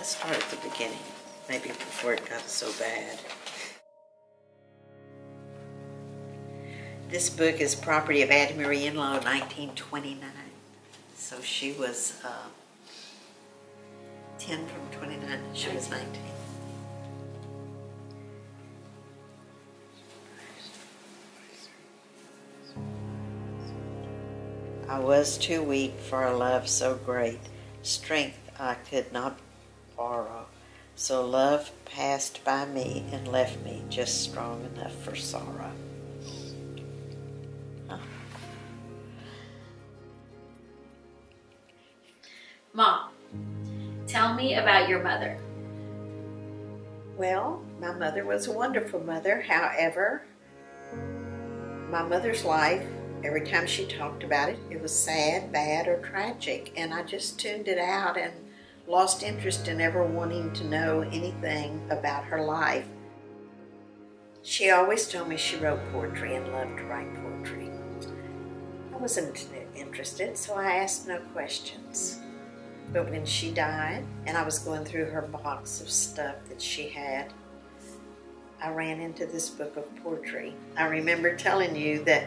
Let's start at the beginning, maybe before it got so bad. This book is property of Addie Marie in-law, 1929. So she was 10 from 29, she was 19. I was too weak for a love so great, strength I could not borrow. So love passed by me and left me just strong enough for sorrow. Huh. Mom, tell me about your mother. Well, my mother was a wonderful mother. However, my mother's life, every time she talked about it, it was sad, bad, or tragic. And I just tuned it out and lost interest in ever wanting to know anything about her life. She always told me she wrote poetry and loved to write poetry. I wasn't interested, so I asked no questions. But when she died, and I was going through her box of stuff that she had, I ran into this book of poetry. I remember telling you that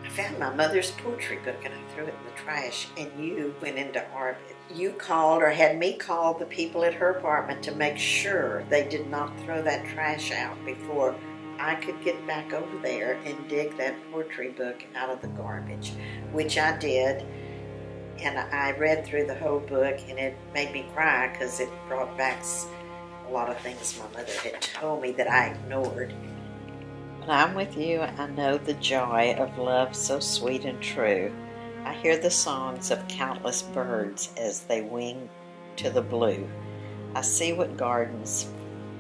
I found my mother's poetry book and I threw it in the trash, and you went into orbit. You called, or had me call, the people at her apartment to make sure they did not throw that trash out before I could get back over there and dig that poetry book out of the garbage, which I did. And I read through the whole book, and it made me cry because it brought back a lot of things my mother had told me that I ignored. When I'm with you, I know the joy of love so sweet and true. I hear the songs of countless birds as they wing to the blue. I see what gardens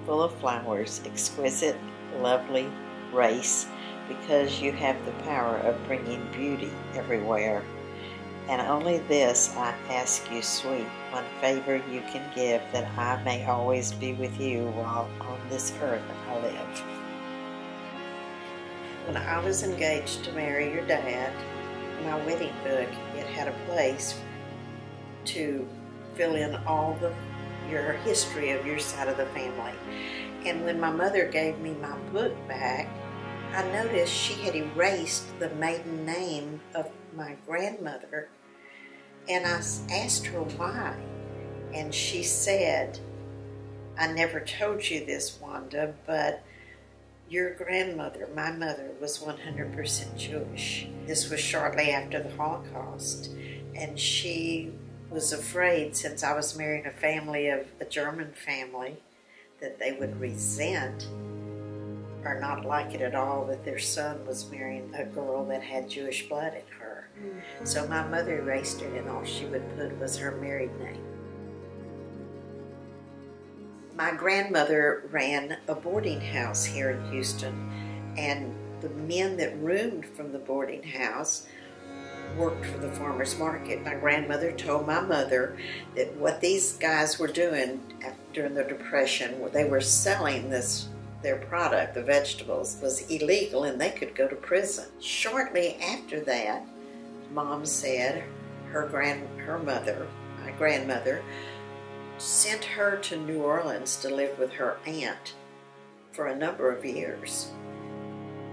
full of flowers, exquisite, lovely, race, because you have the power of bringing beauty everywhere. And only this I ask you, sweet, one favor you can give, that I may always be with you while on this earth I live. When I was engaged to marry your dad, my wedding book, it had a place to fill in all your history of your side of the family. And when my mother gave me my book back, I noticed she had erased the maiden name of my grandmother, and I asked her why, and she said, I never told you this, Wanda, but your grandmother, my mother, was 100% Jewish. This was shortly after the Holocaust, and she was afraid, since I was marrying a German family, that they would resent or not like it at all that their son was marrying a girl that had Jewish blood in her. So my mother erased it, and all she would put was her married name. My grandmother ran a boarding house here in Houston, and the men that roomed from the boarding house worked for the farmer's market. My grandmother told my mother that what these guys were doing during the Depression, they were selling their product, the vegetables, was illegal, and they could go to prison. Shortly after that, Mom said my grandmother, sent her to New Orleans to live with her aunt for a number of years.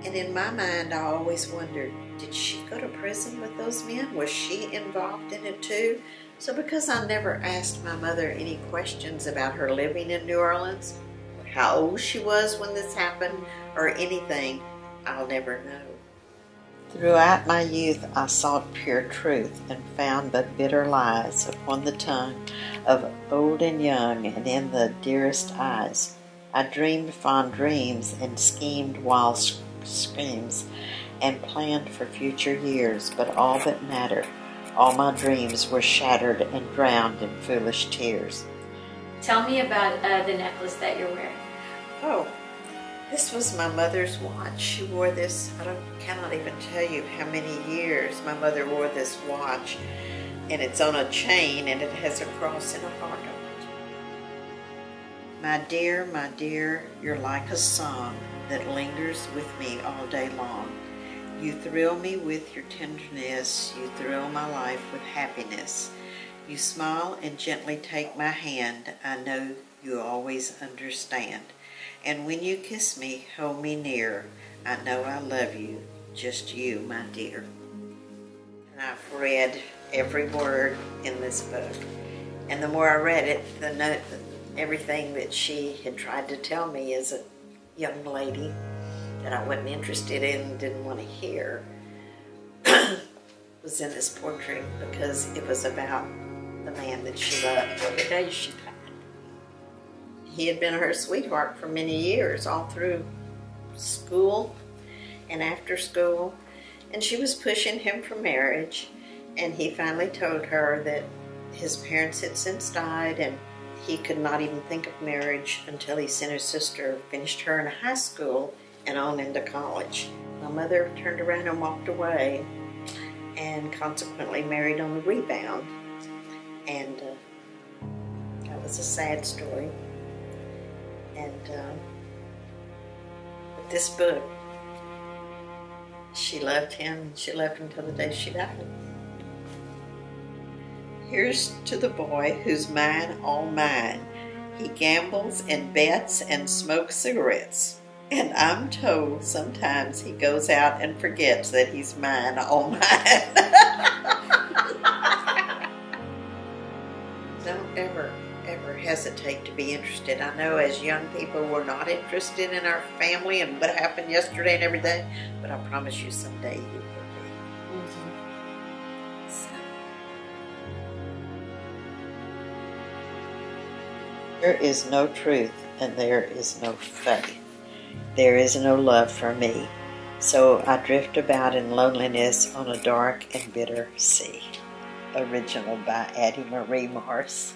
And in my mind, I always wondered, did she go to prison with those men? Was she involved in it too? So because I never asked my mother any questions about her living in New Orleans, how old she was when this happened, or anything, I'll never know. Throughout my youth I sought pure truth, and found but bitter lies upon the tongue of old and young, and in the dearest eyes. I dreamed fond dreams, and schemed wild schemes, and planned for future years, but all that mattered, all my dreams were shattered and drowned in foolish tears. Tell me about the necklace that you're wearing. Oh, this was my mother's watch. She wore this, cannot even tell you how many years my mother wore this watch, and it's on a chain, and it has a cross and a heart on it. My dear, you're like a song that lingers with me all day long. You thrill me with your tenderness, you thrill my life with happiness. You smile and gently take my hand. I know you always understand. And when you kiss me, hold me near. I know I love you, just you, my dear. And I've read every word in this book. And the more I read it, everything that she had tried to tell me as a young lady that I wasn't interested in and didn't want to hear was in this portrait, because it was about the man that she loved on the day she died. He had been her sweetheart for many years, all through school and after school, and she was pushing him for marriage, and he finally told her that his parents had since died and he could not even think of marriage until he sent his sister, finished her in high school and on into college. My mother turned around and walked away, and consequently married on the rebound. And that was a sad story. And but this book, she loved him, and she loved him till the day she died. Here's to the boy who's mine, all mine. He gambles and bets and smokes cigarettes. And I'm told sometimes he goes out and forgets that he's mine, all mine. Don't ever hesitate to be interested. I know as young people we're not interested in our family and what happened yesterday and every day, but I promise you someday you will be. So. There is no truth and there is no faith. There is no love for me, so I drift about in loneliness on a dark and bitter sea. Original by Addie Morse.